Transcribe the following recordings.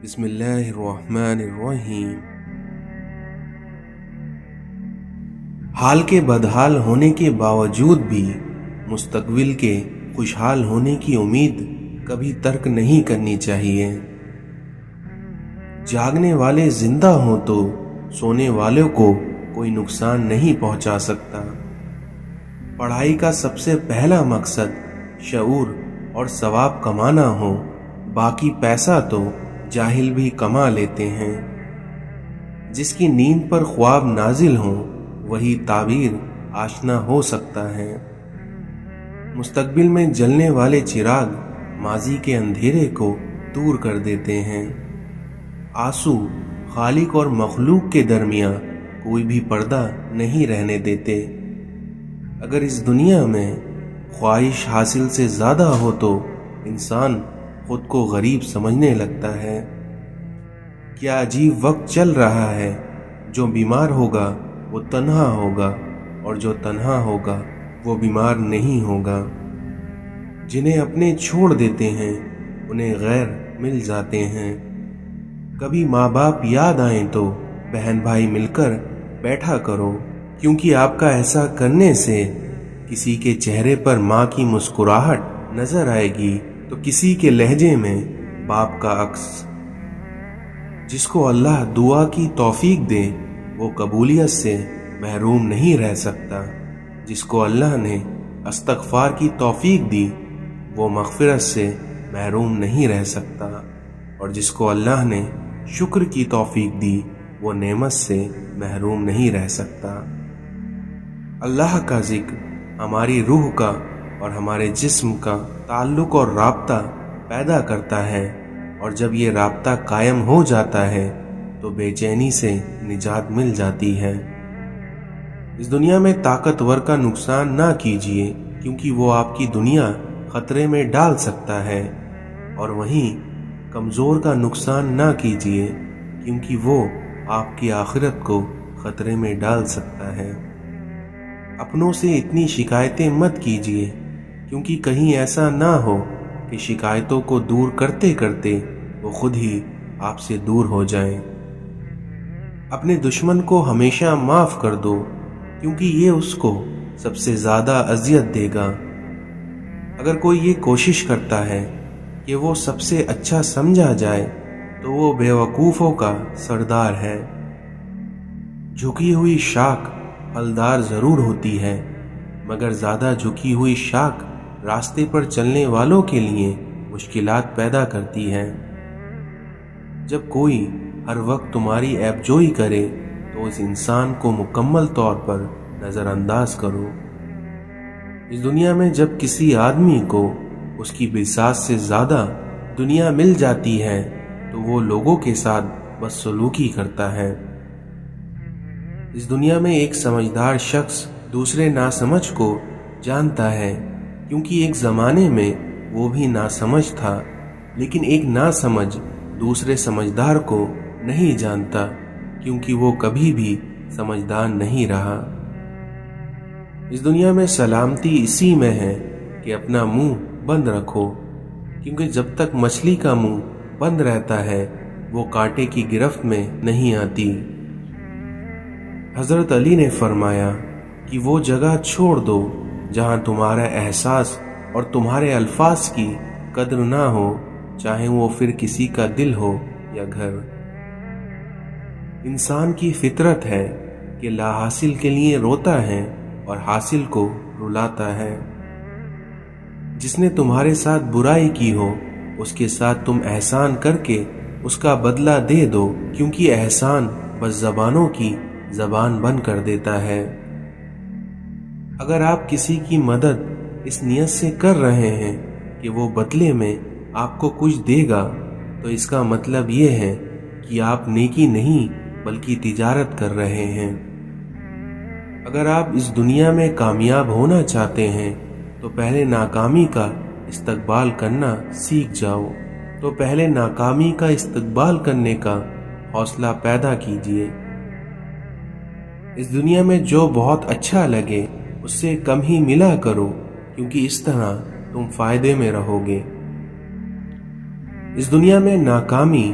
بسم اللہ الرحمن الرحیم۔ حال کے بدحال ہونے کے باوجود بھی مستقبل کے خوشحال ہونے کی امید کبھی ترک نہیں کرنی چاہیے۔ جاگنے والے زندہ ہوں تو سونے والوں کو کوئی نقصان نہیں پہنچا سکتا۔ پڑھائی کا سب سے پہلا مقصد شعور اور ثواب کمانا ہو، باقی پیسہ تو جاہل بھی کما لیتے ہیں۔ جس کی نیند پر خواب نازل ہوں وہی تعبیر آشنا ہو سکتا ہے۔ مستقبل میں جلنے والے چراغ ماضی کے اندھیرے کو دور کر دیتے ہیں۔ آنسو خالق اور مخلوق کے درمیان کوئی بھی پردہ نہیں رہنے دیتے۔ اگر اس دنیا میں خواہش حاصل سے زیادہ ہو تو انسان خود کو غریب سمجھنے لگتا ہے۔ کیا عجیب وقت چل رہا ہے، جو بیمار ہوگا وہ تنہا ہوگا اور جو تنہا ہوگا وہ بیمار نہیں ہوگا۔ جنہیں اپنے چھوڑ دیتے ہیں انہیں غیر مل جاتے ہیں۔ کبھی ماں باپ یاد آئیں تو بہن بھائی مل کر بیٹھا کرو، کیونکہ آپ کا ایسا کرنے سے کسی کے چہرے پر ماں کی مسکراہٹ نظر آئے گی تو کسی کے لہجے میں باپ کا عکس۔ جس کو اللہ دعا کی توفیق دے وہ قبولیت سے محروم نہیں رہ سکتا۔ جس کو اللہ نے استغفار کی توفیق دی وہ مغفرت سے محروم نہیں رہ سکتا، اور جس کو اللہ نے شکر کی توفیق دی وہ نعمت سے محروم نہیں رہ سکتا۔ اللہ کا ذکر ہماری روح کا اور ہمارے جسم کا تعلق اور رابطہ پیدا کرتا ہے، اور جب یہ رابطہ قائم ہو جاتا ہے تو بے چینی سے نجات مل جاتی ہے۔ اس دنیا میں طاقتور کا نقصان نہ کیجیے، کیونکہ وہ آپ کی دنیا خطرے میں ڈال سکتا ہے، اور وہیں کمزور کا نقصان نہ کیجیے، کیونکہ وہ آپ کی آخرت کو خطرے میں ڈال سکتا ہے۔ اپنوں سے اتنی شکایتیں مت کیجیے، کیونکہ کہیں ایسا نہ ہو کہ شکایتوں کو دور کرتے کرتے وہ خود ہی آپ سے دور ہو جائیں۔ اپنے دشمن کو ہمیشہ معاف کر دو، کیونکہ یہ اس کو سب سے زیادہ اذیت دے گا۔ اگر کوئی یہ کوشش کرتا ہے کہ وہ سب سے اچھا سمجھا جائے تو وہ بیوقوفوں کا سردار ہے۔ جھکی ہوئی شاخ پھلدار ضرور ہوتی ہے، مگر زیادہ جھکی ہوئی شاخ راستے پر چلنے والوں کے لیے مشکلات پیدا کرتی ہے۔ جب کوئی ہر وقت تمہاری عیب جوئی کرے تو اس انسان کو مکمل طور پر نظر انداز کرو۔ اس دنیا میں جب کسی آدمی کو اس کی بساط سے زیادہ دنیا مل جاتی ہے تو وہ لوگوں کے ساتھ بدسلوکی کرتا ہے۔ اس دنیا میں ایک سمجھدار شخص دوسرے ناسمجھ کو جانتا ہے، کیونکہ ایک زمانے میں وہ بھی ناسمجھ تھا، لیکن ایک ناسمجھ دوسرے سمجھدار کو نہیں جانتا، کیونکہ وہ کبھی بھی سمجھدار نہیں رہا۔ اس دنیا میں سلامتی اسی میں ہے کہ اپنا منہ بند رکھو، کیونکہ جب تک مچھلی کا منہ بند رہتا ہے وہ کانٹے کی گرفت میں نہیں آتی۔ حضرت علی نے فرمایا کہ وہ جگہ چھوڑ دو جہاں تمہارا احساس اور تمہارے الفاظ کی قدر نہ ہو، چاہے وہ پھر کسی کا دل ہو یا گھر۔ انسان کی فطرت ہے کہ لا حاصل کے لیے روتا ہے اور حاصل کو رلاتا ہے۔ جس نے تمہارے ساتھ برائی کی ہو اس کے ساتھ تم احسان کر کے اس کا بدلہ دے دو، کیونکہ احسان بس زبانوں کی زبان بند کر دیتا ہے۔ اگر آپ کسی کی مدد اس نیت سے کر رہے ہیں کہ وہ بدلے میں آپ کو کچھ دے گا تو اس کا مطلب یہ ہے کہ آپ نیکی نہیں بلکہ تجارت کر رہے ہیں۔ اگر آپ اس دنیا میں کامیاب ہونا چاہتے ہیں تو پہلے ناکامی کا استقبال کرنا سیکھ جاؤ، تو پہلے ناکامی کا استقبال کرنے کا حوصلہ پیدا کیجیے۔ اس دنیا میں جو بہت اچھا لگے اس سے کم ہی ملا کرو، کیونکہ اس طرح تم فائدے میں رہو گے۔ اس دنیا میں ناکامی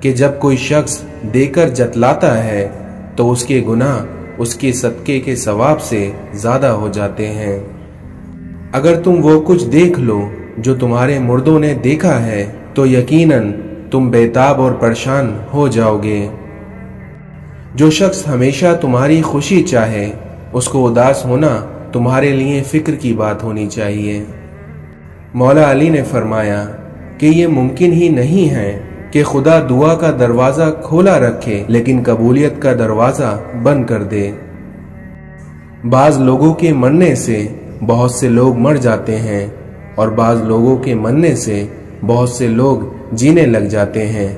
کہ جب کوئی شخص دے کر جتلاتا ہے تو اس کے گناہ اس کے صدقے کے ثواب سے زیادہ ہو جاتے ہیں۔ اگر تم وہ کچھ دیکھ لو جو تمہارے مردوں نے دیکھا ہے تو یقیناً تم بےتاب اور پریشان ہو جاؤ گے۔ جو شخص ہمیشہ تمہاری خوشی چاہے اس کو اداس ہونا تمہارے لیے فکر کی بات ہونی چاہیے۔ مولا علی نے فرمایا کہ یہ ممکن ہی نہیں ہے کہ خدا دعا کا دروازہ کھولا رکھے لیکن قبولیت کا دروازہ بند کر دے۔ بعض لوگوں کے مرنے سے بہت سے لوگ مر جاتے ہیں اور بعض لوگوں کے مرنے سے بہت سے لوگ جینے لگ جاتے ہیں،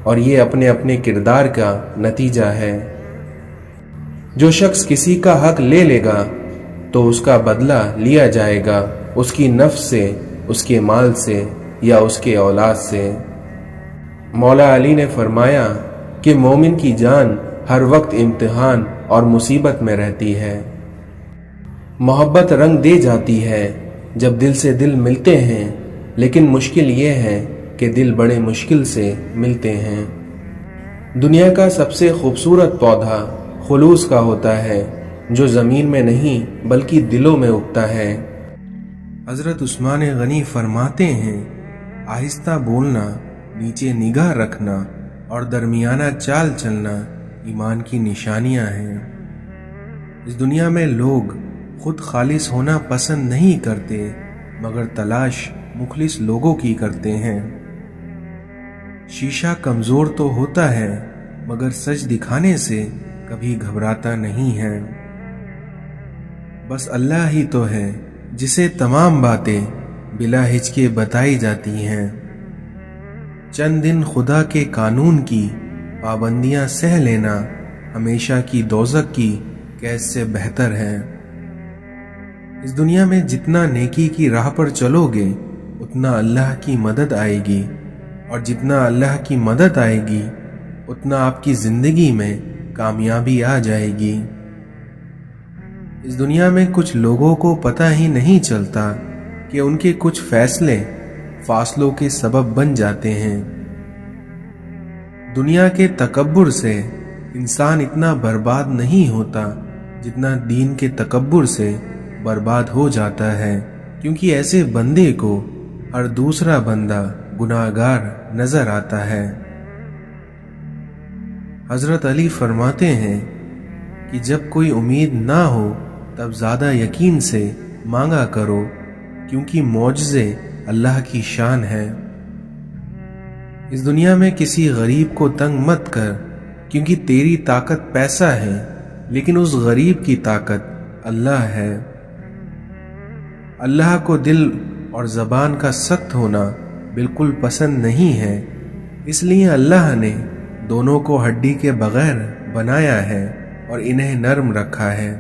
اور یہ اپنے اپنے کردار کا نتیجہ ہے۔ جو شخص کسی کا حق لے لے گا تو اس کا بدلہ لیا جائے گا، اس کی نفس سے، اس کے مال سے یا اس کے اولاد سے۔ مولا علی نے فرمایا کہ مومن کی جان ہر وقت امتحان اور مصیبت میں رہتی ہے۔ محبت رنگ دے جاتی ہے جب دل سے دل ملتے ہیں، لیکن مشکل یہ ہے کہ دل بڑے مشکل سے ملتے ہیں۔ دنیا کا سب سے خوبصورت پودا خلوص کا ہوتا ہے جو زمین میں نہیں بلکہ دلوں میں اگتا ہے۔ حضرت عثمان غنی فرماتے ہیں، آہستہ بولنا، نیچے نگاہ رکھنا اور درمیانہ چال چلنا ایمان کی نشانیاں ہیں۔ اس دنیا میں لوگ خود خالص ہونا پسند نہیں کرتے مگر تلاش مخلص لوگوں کی کرتے ہیں۔ شیشہ کمزور تو ہوتا ہے مگر سچ دکھانے سے کبھی گھبراتا نہیں ہے۔ بس اللہ ہی تو ہے جسے تمام باتیں بلا ہچکے بتائی جاتی ہیں۔ چند دن خدا کے قانون کی پابندیاں سہ لینا ہمیشہ کی دوزخ کی قید سے بہتر ہے۔ اس دنیا میں جتنا نیکی کی راہ پر چلو گے اتنا اللہ کی مدد آئے گی، اور جتنا اللہ کی مدد آئے گی اتنا آپ کی زندگی میں کامیابی آ جائے گی۔ اس دنیا میں کچھ لوگوں کو پتہ ہی نہیں چلتا کہ ان کے کچھ فیصلے فاصلوں کے سبب بن جاتے ہیں۔ دنیا کے تکبر سے انسان اتنا برباد نہیں ہوتا جتنا دین کے تکبر سے برباد ہو جاتا ہے، کیونکہ ایسے بندے کو ہر دوسرا بندہ گناہگار نظر آتا ہے۔ حضرت علی فرماتے ہیں کہ جب کوئی امید نہ ہو تب زیادہ یقین سے مانگا کرو، کیونکہ معجزے اللہ کی شان ہے۔ اس دنیا میں کسی غریب کو تنگ مت کر، کیونکہ تیری طاقت پیسہ ہے لیکن اس غریب کی طاقت اللہ ہے۔ اللہ کو دل اور زبان کا سخت ہونا بالکل پسند نہیں ہے، اس لیے اللہ نے دونوں کو ہڈی کے بغیر بنایا ہے اور انہیں نرم رکھا ہے۔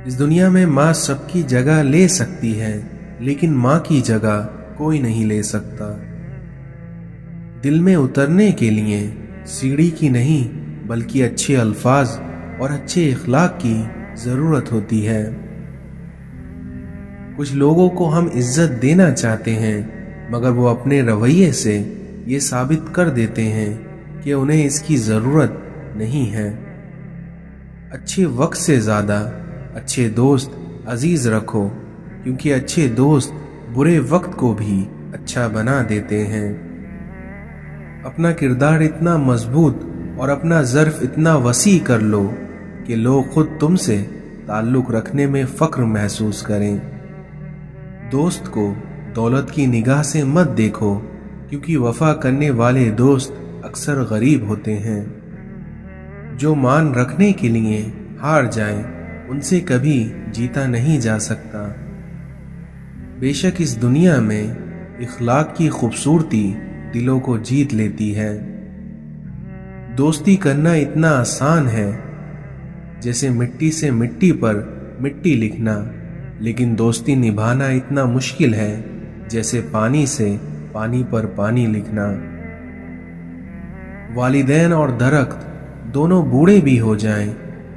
اس دنیا میں ماں سب کی جگہ لے سکتی ہے لیکن ماں کی جگہ کوئی نہیں لے سکتا۔ دل میں اترنے کے لیے سیڑھی کی نہیں بلکہ اچھے الفاظ اور اچھے اخلاق کی ضرورت ہوتی ہے۔ کچھ لوگوں کو ہم عزت دینا چاہتے ہیں مگر وہ اپنے رویے سے یہ ثابت کر دیتے ہیں کہ انہیں اس کی ضرورت نہیں ہے۔ اچھے وقت سے زیادہ اچھے دوست عزیز رکھو، کیونکہ اچھے دوست برے وقت کو بھی اچھا بنا دیتے ہیں۔ اپنا کردار اتنا مضبوط اور اپنا ظرف اتنا وسیع کر لو کہ لوگ خود تم سے تعلق رکھنے میں فخر محسوس کریں۔ دوست کو دولت کی نگاہ سے مت دیکھو، کیونکہ وفا کرنے والے دوست اکثر غریب ہوتے ہیں۔ جو مان رکھنے کے لیے ہار جائیں ان سے کبھی جیتا نہیں جا سکتا۔ بے شک اس دنیا میں اخلاق کی خوبصورتی دلوں کو جیت لیتی ہے۔ دوستی کرنا اتنا آسان ہے جیسے مٹی سے مٹی پر مٹی لکھنا، لیکن دوستی نبھانا اتنا مشکل ہے جیسے پانی سے پانی پر پانی لکھنا۔ والدین اور درخت دونوں بوڑھے بھی ہو جائیں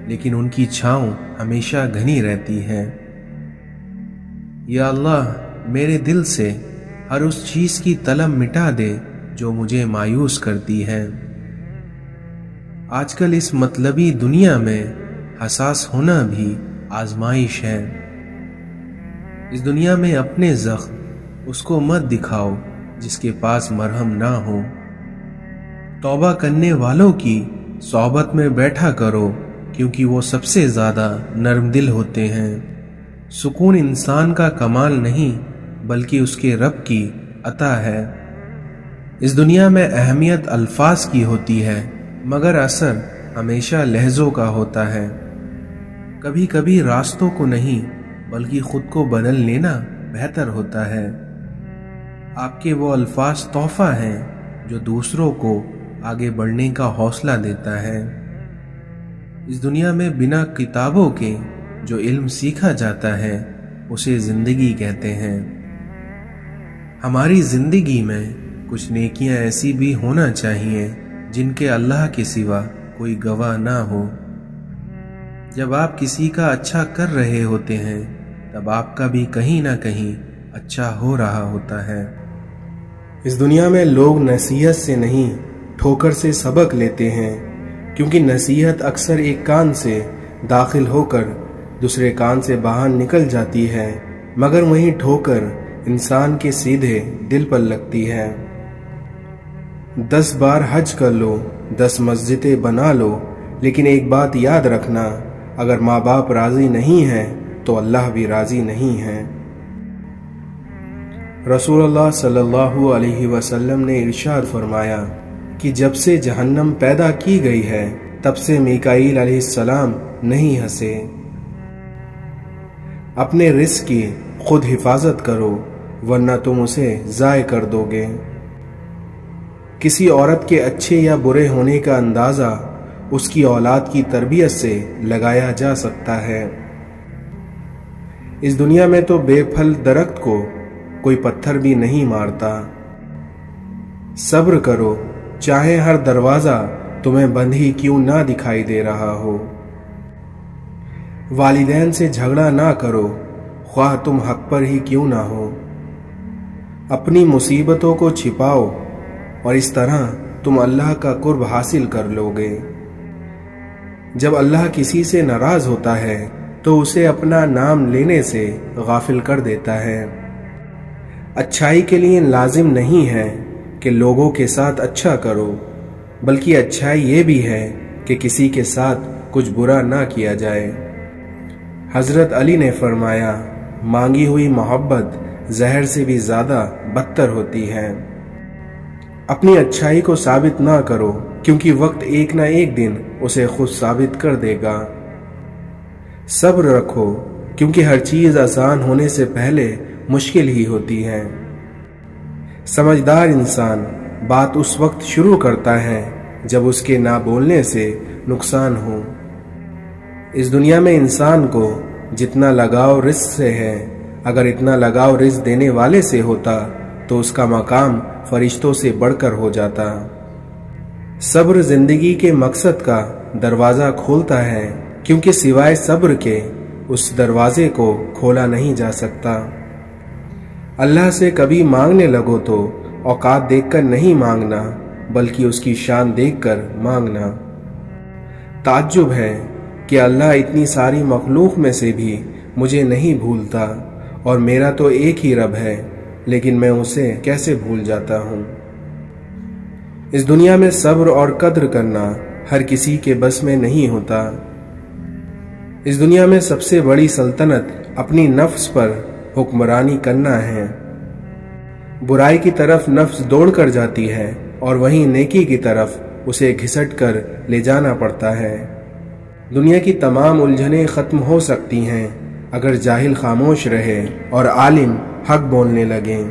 لیکن ان کی چھاؤں ہمیشہ گھنی رہتی ہے۔ یا اللہ میرے دل سے ہر اس چیز کی طلب مٹا دے جو مجھے مایوس کرتی ہے۔ آج کل اس مطلبی دنیا میں حساس ہونا بھی آزمائش ہے۔ اس دنیا میں اپنے زخم اس کو مت دکھاؤ جس کے پاس مرہم نہ ہو۔ توبہ کرنے والوں کی صحبت میں بیٹھا کرو کیونکہ وہ سب سے زیادہ نرم دل ہوتے ہیں۔ سکون انسان کا کمال نہیں بلکہ اس کے رب کی عطا ہے۔ اس دنیا میں اہمیت الفاظ کی ہوتی ہے مگر اثر ہمیشہ لہجوں کا ہوتا ہے۔ کبھی کبھی راستوں کو نہیں بلکہ خود کو بدل لینا بہتر ہوتا ہے۔ آپ کے وہ الفاظ تحفہ ہیں جو دوسروں کو آگے بڑھنے کا حوصلہ دیتا ہے۔ اس دنیا میں بنا کتابوں کے جو علم سیکھا جاتا ہے اسے زندگی کہتے ہیں۔ ہماری زندگی میں کچھ نیکیاں ایسی بھی ہونا چاہیے جن کے اللہ کے سوا کوئی گواہ نہ ہو۔ جب آپ کسی کا اچھا کر رہے ہوتے ہیں تب آپ کا بھی کہیں نہ کہیں اچھا ہو رہا ہوتا ہے۔ اس دنیا میں لوگ نصیحت سے نہیں ٹھوکر سے سبق لیتے ہیں، کیونکہ نصیحت اکثر ایک کان سے داخل ہو کر دوسرے کان سے باہر نکل جاتی ہے، مگر وہیں ٹھوکر انسان کے سیدھے دل پر لگتی ہے۔ 10 بار حج کر لو، 10 مسجدیں بنا لو، لیکن ایک بات یاد رکھنا، اگر ماں باپ راضی نہیں ہیں تو اللہ بھی راضی نہیں ہے۔ رسول اللہ صلی اللہ علیہ وسلم نے ارشاد فرمایا کہ جب سے جہنم پیدا کی گئی ہے تب سے میکائیل علیہ السلام نہیں ہنسے۔ اپنے رزق کی خود حفاظت کرو ورنہ تم اسے ضائع کر دو گے۔ کسی عورت کے اچھے یا برے ہونے کا اندازہ اس کی اولاد کی تربیت سے لگایا جا سکتا ہے۔ اس دنیا میں تو بے پھل درخت کو کوئی پتھر بھی نہیں مارتا۔ صبر کرو چاہے ہر دروازہ تمہیں بند ہی کیوں نہ دکھائی دے رہا ہو۔ والدین سے جھگڑا نہ کرو خواہ تم حق پر ہی کیوں نہ ہو۔ اپنی مصیبتوں کو چھپاؤ اور اس طرح تم اللہ کا قرب حاصل کر لو گے۔ جب اللہ کسی سے ناراض ہوتا ہے تو اسے اپنا نام لینے سے غافل کر دیتا ہے۔ اچھائی کے لیے لازم نہیں ہے کہ لوگوں کے ساتھ اچھا کرو، بلکہ اچھائی یہ بھی ہے کہ کسی کے ساتھ کچھ برا نہ کیا جائے۔ حضرت علی نے فرمایا، مانگی ہوئی محبت زہر سے بھی زیادہ بدتر ہوتی ہے۔ اپنی اچھائی کو ثابت نہ کرو کیونکہ وقت ایک نہ ایک دن اسے خود ثابت کر دے گا۔ صبر رکھو کیونکہ ہر چیز آسان ہونے سے پہلے مشکل ہی ہوتی ہے۔ سمجھدار انسان بات اس وقت شروع کرتا ہے جب اس کے نہ بولنے سے نقصان ہو۔ اس دنیا میں انسان کو جتنا لگاؤ رزق سے ہے، اگر اتنا لگاؤ رزق دینے والے سے ہوتا تو اس کا مقام فرشتوں سے بڑھ کر ہو جاتا۔ صبر زندگی کے مقصد کا دروازہ کھولتا ہے کیونکہ سوائے صبر کے اس دروازے کو کھولا نہیں جا سکتا۔ اللہ سے کبھی مانگنے لگو تو اوقات دیکھ کر نہیں مانگنا بلکہ اس کی شان دیکھ کر مانگنا۔ تعجب ہے کہ اللہ اتنی ساری مخلوق میں سے بھی مجھے نہیں بھولتا، اور میرا تو ایک ہی رب ہے لیکن میں اسے کیسے بھول جاتا ہوں۔ اس دنیا میں صبر اور قدر کرنا ہر کسی کے بس میں نہیں ہوتا۔ اس دنیا میں سب سے بڑی سلطنت اپنی نفس پر حکمرانی کرنا ہے۔ برائی کی طرف نفس دوڑ کر جاتی ہے اور وہیں نیکی کی طرف اسے گھسٹ کر لے جانا پڑتا ہے۔ دنیا کی تمام الجھنیں ختم ہو سکتی ہیں اگر جاہل خاموش رہے اور عالم حق بولنے لگیں۔